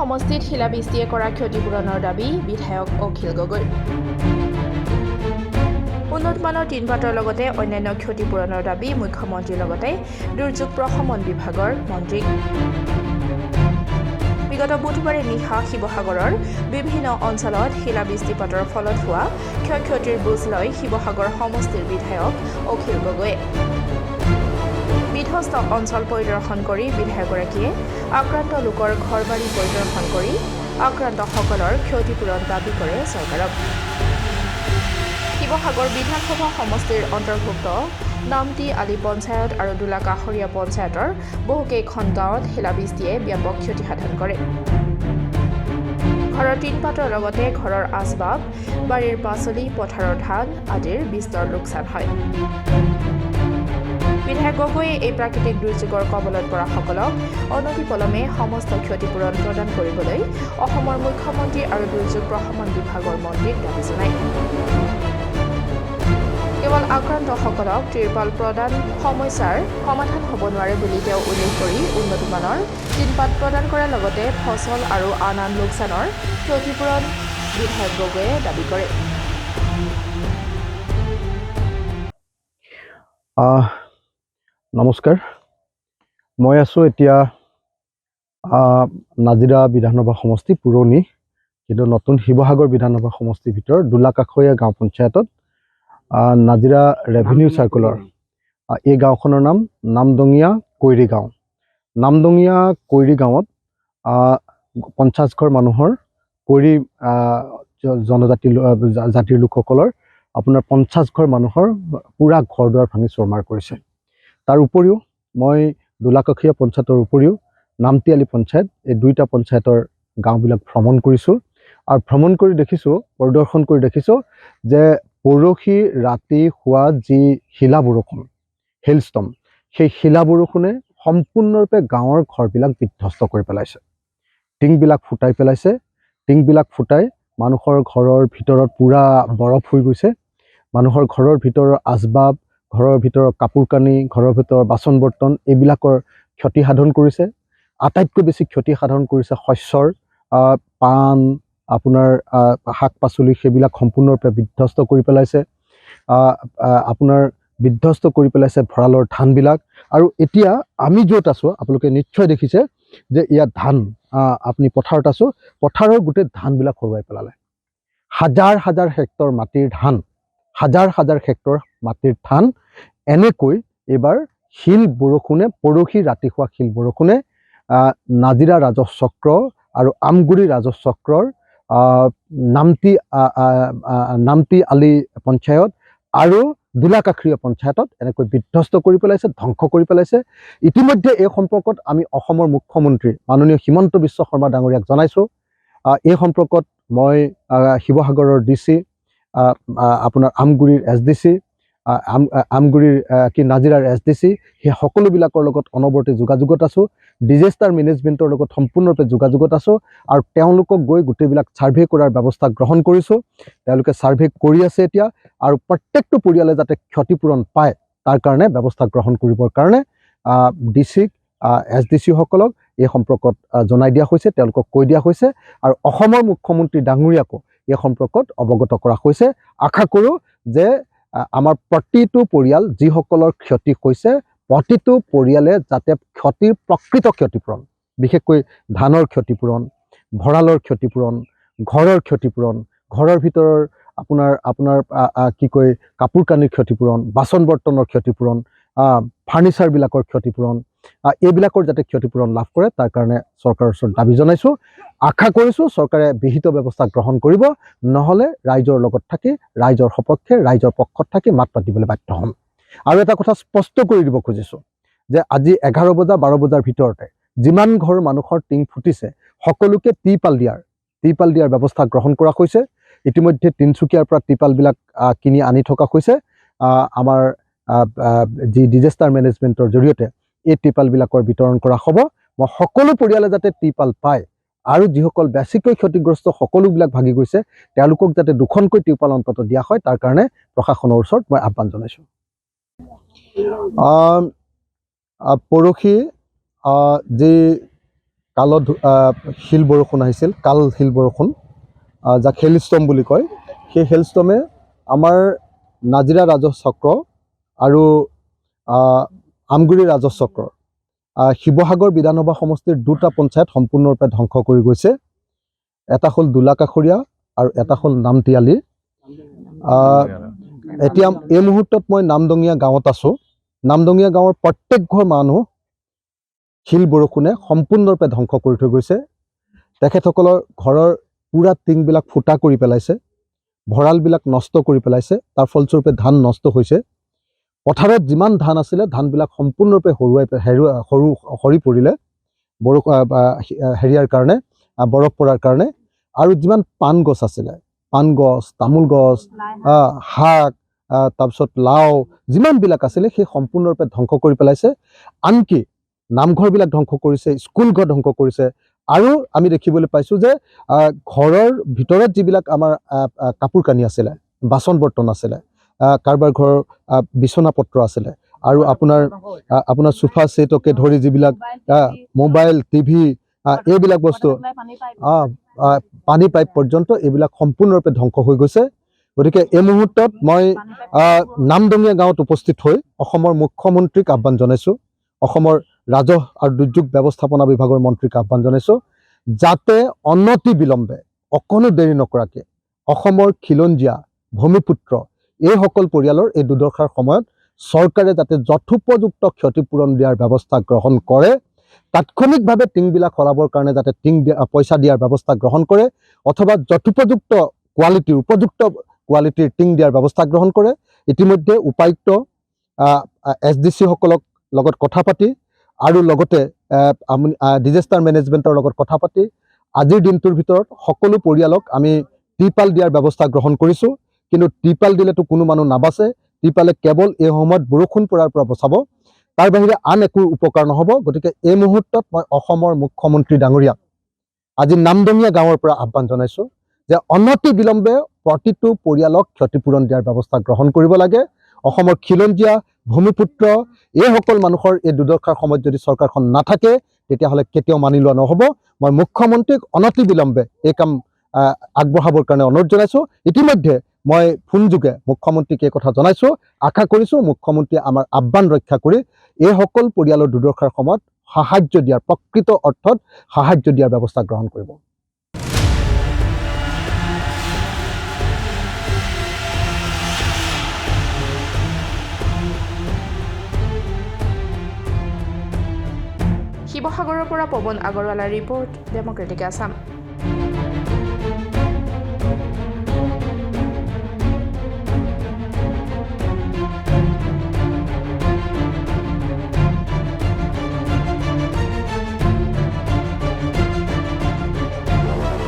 সমষ্টিত শিলাবৃষ্টিয়ে কৰা ক্ষতিপূৰণৰ দাবী বিধায়ক অখিল গগৈ। উন্নতমানৰ টিনপাতৰ লগতে অন্যান্য ক্ষতিপূৰণৰ দাবী মুখ্যমন্ত্ৰীৰ লগতে দুৰ্যোগ প্ৰশমন বিভাগৰ মন্ত্ৰীক। বিগত বুধবাৰে নিশা শিৱসাগৰৰ বিভিন্ন অঞ্চলত শিলাবৃষ্টিপাতৰ ফলত হোৱা ক্ষয়ক্ষতিৰ বুজ লৈ শিৱসাগৰ সমষ্টিৰ বিধায়ক অখিল গগৈয়ে বিধ্বস্ত অঞ্চল পৰিদৰ্শন কৰি বিধায়কগৰাকীয়ে আক্ৰান্ত লোকৰ ঘৰবাৰী পৰিদৰ্শন কৰি আক্ৰান্তসকলৰ ক্ষতিপূৰণ দাবী কৰে চৰকাৰক। শিৱসাগৰ বিধানসভা সমষ্টিৰ অন্তৰ্ভুক্ত নামটি আলি পঞ্চায়ত আৰু দোলাকাষৰীয়া পঞ্চায়তৰ বহুকেইখন গাঁৱত শিলাবৃষ্টিয়ে ব্যাপক ক্ষতিসাধন কৰে। ঘৰৰ টিনপাতৰ লগতে ঘৰৰ আচবাব, বাৰীৰ পাচলি, পথাৰৰ ধান আদিৰ বিস্তৰ লোকচান হয়। বিধায়ক গগৈয়ে এই প্ৰাকৃতিক দুৰ্যোগৰ কবলত পৰাসকলক অনতিপলমে সমস্ত ক্ষতিপূৰণ প্ৰদান কৰিবলৈ অসমৰ মুখ্যমন্ত্ৰী আৰু দুৰ্যোগ প্ৰশমন বিভাগৰ মন্ত্ৰীক দাবী জনায়। কেৱল আক্ৰান্তসকলক ত্ৰিপাল প্ৰদান সমস্যাৰ সমাধান হ'ব নোৱাৰে বুলি তেওঁ উল্লেখ কৰি উন্নতমানৰ টিনপাত প্ৰদান কৰাৰ লগতে ফচল আৰু আন আন লোকচানৰ ক্ষতিপূৰণ বিধায়ক গগৈয়ে দাবী কৰে। নমস্কাৰ, মই আছোঁ এতিয়া নাজিৰা বিধানসভা সমষ্টি পুৰণি কিন্তু নতুন শিৱসাগৰ বিধানসভা সমষ্টিৰ ভিতৰত দোলাকাষৰীয়া গাঁও পঞ্চায়তত নাজিৰা ৰেভিনিউ চাৰ্কুলৰ এই গাঁওখনৰ নাম নামদঙীয়া কৈৰী গাঁও। নামদঙীয়া কৈৰী গাঁৱত 50 ঘৰ মানুহৰ কৈৰী জাতিৰ লোকসকলৰ আপোনাৰ 50 ঘৰ মানুহৰ পুৰা ঘৰ দুৱাৰ ভাঙি চৰমাৰ কৰিছে। তাৰ উপৰিও মই দোলাকাষৰীয়া পঞ্চায়তৰ উপৰিও নামটি আলি পঞ্চায়ত এই দুইটা পঞ্চায়তৰ গাঁওবিলাক ভ্ৰমণ কৰিছোঁ আৰু ভ্ৰমণ কৰি দেখিছোঁ, পৰিদৰ্শন কৰি দেখিছোঁ যে পৰহি ৰাতি হোৱা যি শিলা বৰষুণ হেলষ্টৰ্ম, সেই শিলা বৰষুণে সম্পূৰ্ণৰূপে গাঁৱৰ ঘৰবিলাক বিধ্বস্ত কৰি পেলাইছে। টিংবিলাক ফুটাই পেলাইছে। টিংবিলাক ফুটাই মানুহৰ ঘৰৰ ভিতৰত পুৰা বৰফ হৈ গৈছে। মানুহৰ ঘৰৰ ভিতৰৰ আচবাব, ঘৰৰ ভিতৰৰ কাপোৰ কানি, ঘৰৰ ভিতৰৰ বাচন বৰ্তন এইবিলাকৰ ক্ষতি সাধন কৰিছে। আটাইতকৈ বেছি ক্ষতি সাধন কৰিছে শস্যৰ, পাণ, আপোনাৰ শাক পাচলি, সেইবিলাক সম্পূৰ্ণৰূপে বিধ্বস্ত কৰি পেলাইছে। আপোনাৰ বিধ্বস্ত কৰি পেলাইছে ভঁৰালৰ ধানবিলাক। আৰু এতিয়া আমি য'ত আছোঁ আপোনালোকে নিশ্চয় দেখিছে যে ইয়াত ধান, আপুনি পথাৰত আছোঁ, পথাৰৰ গোটেই ধানবিলাক হৰুৱাই পেলালে। হাজাৰ হাজাৰ হেক্টৰ মাটিৰ ধান, হাজাৰ হাজাৰ হেক্টৰ মাটিৰ ধান এনেকৈ এইবাৰ শিল বৰষুণে, পৰহি ৰাতি হোৱা শিল বৰষুণে নাজিৰা ৰাজহ চক্ৰ আৰু আমগুৰি ৰাজহ চক্ৰৰ নামটি আলি পঞ্চায়ত আৰু দোলাকাষৰীয়া পঞ্চায়তত এনেকৈ বিধ্বস্ত কৰি পেলাইছে, ধ্বংস কৰি পেলাইছে। ইতিমধ্যে এই সম্পৰ্কত আমি অসমৰ মুখ্যমন্ত্ৰী মাননীয় হিমন্ত বিশ্ব শৰ্মা ডাঙৰীয়াক জনাইছোঁ। এই সম্পৰ্কত মই শিৱসাগৰৰ DC, আপোনাৰ আমগুৰিৰ SDC, আমগুৰিৰ নাজিৰাৰ SDC, সেই সকলোবিলাকৰ লগত অনবৰতে যোগাযোগত আছোঁ। ডিজাষ্টাৰ মেনেজমেণ্টৰ লগত সম্পূৰ্ণৰূপে যোগাযোগত আছোঁ আৰু তেওঁলোকক গৈ গোটেইবিলাক ছাৰ্ভে কৰাৰ ব্যৱস্থা গ্ৰহণ কৰিছোঁ। তেওঁলোকে ছাৰ্ভে কৰি আছে এতিয়া আৰু প্ৰত্যেকটো পৰিয়ালে যাতে ক্ষতিপূৰণ পায় তাৰ কাৰণে ব্যৱস্থা গ্ৰহণ কৰিবৰ কাৰণে DC-ক, SDC-সকলক এই সম্পৰ্কত জনাই দিয়া হৈছে, তেওঁলোকক কৈ দিয়া হৈছে আৰু অসমৰ মুখ্যমন্ত্ৰী ডাঙৰীয়াকো এই সম্পৰ্কত অৱগত কৰা হৈছে। আশা কৰোঁ যে আমাৰ প্ৰতিটো পৰিয়াল যিসকলৰ ক্ষতি হৈছে, প্ৰতিটো পৰিয়ালে যাতে প্ৰকৃত ক্ষতিপূৰণ, বিশেষকৈ ধানৰ ক্ষতিপূৰণ, ভঁৰালৰ ক্ষতিপূৰণ, ঘৰৰ ক্ষতিপূৰণ, ঘৰৰ ভিতৰৰ আপোনাৰ কি কয় কাপোৰ কানিৰ ক্ষতিপূৰণ, বাচন বৰ্তনৰ ক্ষতিপূৰণ, ফাৰ্নিচাৰবিলাকৰ ক্ষতিপূৰণ, এইবিলাকৰ যাতে ক্ষতিপূৰণ লাভ কৰে তাৰ কাৰণে চৰকাৰৰ ওচৰত দাবী জনাইছোঁ। আশা কৰিছোঁ চৰকাৰে বিহিত ব্যৱস্থা গ্ৰহণ কৰিব, নহ'লে ৰাইজৰ লগত থাকি, ৰাইজৰ সপক্ষে, ৰাইজৰ পক্ষত থাকি মাত পাতিবলৈ বাধ্য হ'ম। আৰু এটা কথা স্পষ্ট কৰি দিব খুজিছোঁ যে আজি 11 বজা 12 বজাৰ ভিতৰতে যিমান ঘৰ মানুহৰ টিং ফুটিছে সকলোকে ত্ৰিপাল দিয়াৰ ব্যৱস্থা গ্ৰহণ কৰা হৈছে। ইতিমধ্যে তিনিচুকীয়াৰ পৰা ত্ৰিপালবিলাক কিনি আনি থকা হৈছে। আমাৰ যি ডিজাষ্টাৰ মেনেজমেণ্টৰ জৰিয়তে এই ত্ৰিপালবিলাকৰ বিতৰণ কৰা হ'ব। মই সকলো পৰিয়ালে যাতে ত্ৰিপাল পায় আৰু যিসকল বেছিকৈ ক্ষতিগ্ৰস্ত সকলোবিলাক ভাগি গৈছে তেওঁলোকক যাতে 2খনকৈ ত্ৰিপাল অন্তত দিয়া হয় তাৰ কাৰণে প্ৰশাসনৰ ওচৰত মই আহ্বান জনাইছোঁ। পৰহি যি শিল বৰষুণ আহিছিল, কাল শিল বৰষুণ, যাক হেলষ্টৰ্ম বুলি কয়। সেই হেলষ্টৰ্মে আমাৰ নাজিৰা ৰাজহ চক্ৰ আৰু আমগুৰি ৰাজহ চক্ৰ, শিৱসাগৰ বিধানসভা সমষ্টিৰ দুটা পঞ্চায়ত সম্পূৰ্ণৰূপে ধ্বংস কৰি গৈছে। এটা হ'ল দোলাকাষৰীয়া আৰু এটা হ'ল নামতিয়ালি। এতিয়া এই মুহূৰ্তত মই নামদঙীয়া গাঁৱত আছোঁ। নামদঙীয়া গাঁৱৰ প্ৰত্যেক ঘৰ মানুহ শিল বৰষুণে সম্পূৰ্ণৰূপে ধ্বংস কৰি থৈ গৈছে। তেখেতসকলৰ ঘৰৰ পুৰা টিংবিলাক ফুটা কৰি পেলাইছে, ভঁৰালবিলাক নষ্ট কৰি পেলাইছে। তাৰ ফলস্বৰূপে ধান নষ্ট হৈছে। পথাৰত যিমান ধান আছিলে ধানবিলাক সম্পূৰ্ণৰূপে সৰি পৰিলে হেৰিয়াৰ কাৰণে, বৰফ পৰাৰ কাৰণে। আৰু যিমান পাণ গছ আছিলে, পাণ গছ, তামোল গছ, শাক, তাৰপিছত লাও, যিমানবিলাক আছিলে সেই সম্পূৰ্ণৰূপে ধ্বংস কৰি পেলাইছে। আনকি নামঘৰবিলাক ধ্বংস কৰিছে, স্কুল ঘৰ ধ্বংস কৰিছে। আৰু আমি দেখিবলৈ পাইছোঁ যে ঘৰৰ ভিতৰত যিবিলাক আমাৰ কাপোৰ কানি আছিলে, বাচন বৰ্তন আছিলে, কাৰোবাৰ ঘৰৰ বিচনা পত্ৰ আছিলে, আৰু আপোনাৰ চোফা ছেটকে ধৰি যিবিলাক মোবাইল, টিভি, এইবিলাক বস্তু, পানী পাইপ পৰ্যন্ত এইবিলাক সম্পূৰ্ণৰূপে ধ্বংস হৈ গৈছে। গতিকে এই মুহূৰ্তত মই নামদঙীয়া গাঁৱত উপস্থিত হৈ অসমৰ মুখ্যমন্ত্ৰীক আহ্বান জনাইছোঁ, অসমৰ ৰাজহ আৰু দুৰ্যোগ ব্যৱস্থাপনা বিভাগৰ মন্ত্ৰীক আহ্বান জনাইছোঁ, যাতে অনতি বিলম্বে, অকণো দেৰি নকৰাকৈ অসমৰ খিলঞ্জীয়া, ভূমিপুত্ৰ এইসকল পৰিয়ালৰ এই দুৰ্দশাৰ সময়ত চৰকাৰে যাতে যথোপযুক্ত ক্ষতিপূৰণ দিয়াৰ ব্যৱস্থা গ্ৰহণ কৰে। তাৎক্ষণিকভাৱে টিংবিলাক সলাবৰ কাৰণে যাতে পইচা দিয়াৰ ব্যৱস্থা গ্ৰহণ কৰে, অথবা যথোপযুক্ত উপযুক্ত কোৱালিটিৰ টিং দিয়াৰ ব্যৱস্থা গ্ৰহণ কৰে। ইতিমধ্যে উপায়ুক্ত SDC সকলক লগত কথা পাতি আৰু লগতে ডিজাষ্টাৰ মেনেজমেণ্টৰ লগত কথা পাতি আজিৰ দিনটোৰ ভিতৰত সকলো পৰিয়ালক আমি ত্ৰিপাল দিয়াৰ ব্যৱস্থা গ্ৰহণ কৰিছোঁ। কিন্তু ত্ৰিপাল দিলেতো কোনো মানুহ নাবাচে। ত্ৰিপালে কেৱল এই সময়ত বৰষুণ পৰাৰ পৰা বচাব, তাৰ বাহিৰে আন একো উপকাৰ নহ'ব। গতিকে এই মুহূৰ্তত মই অসমৰ মুখ্যমন্ত্ৰী ডাঙৰীয়াক আজি নামদঙীয়া গাঁৱৰ পৰা আহ্বান জনাইছোঁ যে অনতি বিলম্বে প্ৰতিটো পৰিয়ালক ক্ষতিপূৰণ দিয়াৰ ব্যৱস্থা গ্ৰহণ কৰিব লাগে। অসমৰ খিলঞ্জীয়া, ভূমিপুত্ৰ এইসকল মানুহৰ এই দুৰ্দশাৰ সময়ত যদি চৰকাৰখন নাথাকে তেতিয়াহ'লে কেতিয়াও মানি লোৱা নহ'ব। মই মুখ্যমন্ত্ৰীক অনতি বিলম্বে এই কাম আগবঢ়াবৰ কাৰণে অনুৰোধ জনাইছোঁ। ইতিমধ্যে মই ফোনযোগে মুখ্যমন্ত্ৰীক এই কথা জনাইছোঁ। আশা কৰিছোঁ মুখ্যমন্ত্ৰীয়ে আমাৰ আহ্বান ৰক্ষা কৰি এইসকল পৰিয়ালৰ দুৰ্দশাৰ সময়ত সাহায্য দিয়াৰ, প্ৰকৃত অৰ্থত সাহায্য দিয়াৰ ব্যৱস্থা গ্ৰহণ কৰিব। শিৱসাগৰৰ পৰা পৱন আগৰৱালাৰ ৰিপৰ্ট, ডেমক্ৰেটিক আছাম।